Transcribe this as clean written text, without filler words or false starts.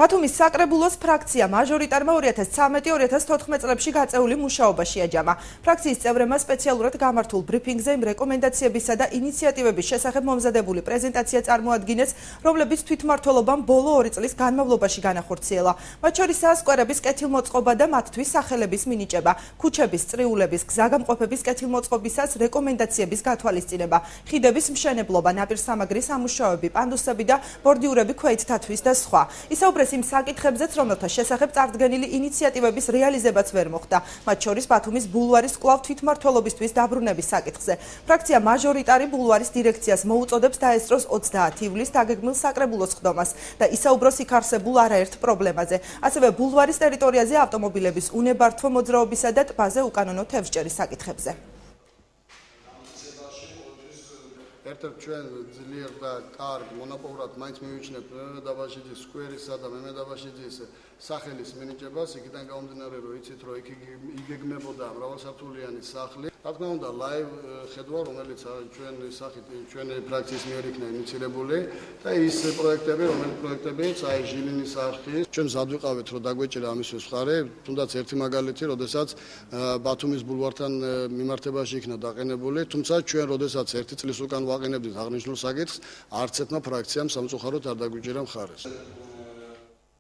ბათუმის საკრებულოს ფრაქცია მაჟორიტარმა 2013-2014 წლებში გაწეული მუშაობაში აჯამა. ფრაქციის წევრებმა სპეციალურად გამართულ ბრიფინგზე იმ რეკომენდაციებისა და ინიციატივების შესახებ მომზადებული პრეზენტაცია წარმოადგინეს, რომლებიც თვითმმართველობამ ბოლო 2 წლის განმავლობაში განახორციელა. მათ შორისაა სკვერების კეთილმოწყობა და მათთვის სახელების მინიჭება, ქუჩების, წრიულების, გზაგამყოფების კეთილმოწყობისას რეკომენდაციების გათვალისწინება, ხიდების მშენებლობა, ნაპირსამაგრის სამუშაოები, პანდუსები და ბორდიურები ქვეითთათვის და სხვა. ისაუბრეს იმ საკითხებზეც, რომელთა შესახებ წარდგენილი ინიციატივების რეალიზებაც ვერ მოხდა, მათ შორის ბათუმის ბულვარის კვლავ თვითმმართველობისთვის დაბრუნების საკითხზე. ფრაქცია მაჟორიტარი ბულვარის დირექციას მოუწოდებს დაესწროს 30 ივლისს დაგეგმილ საკრებულოს ხდომას და ისაუბროს იქ არსებულ არაერთ პრობლემაზე. ასევე ბულვარის ტერიტორიაზე ავტომობილების უნებართვო მოძრაობისა და ტბაზე უკანონო თევზჭერის საკითხებზე. ერთ-ერთ ჩვენ ძლიერ და კარგ მონაპოვრად მაინც მივიჩნევთ მემედაბაშიძის სკვერისა და მემედაბაშიძის სახელის მინიჭებას, იქიდან გამომდინარე, რომ იცით, რომ იქ იგეგმებოდა მრავალსართულიანი სახლი. რა თქმა უნდა, ლაივ ხედვა, რომელიც ჩვენი ფრაქციის მიერ იქნა ინიცირებული და ის პროექტები, რომლებიც აი ჟილინის არხი, ჩვენ მზად ვიყავით, რომ დაგვეჭირა ამისთვის მხარე, თუნდაც ერთი მაგალითი, როდესაც ბათუმის ბულვართან მიმართებაში იქნა დაყენებული, თუმცა ჩვენ როდესაც 1 წლის უკან ვაყენებდით აღნიშნულ საკითხს, არც ერთმა ფრაქციამ სამწუხაროდ არ დაგვიჭირა მხარეს.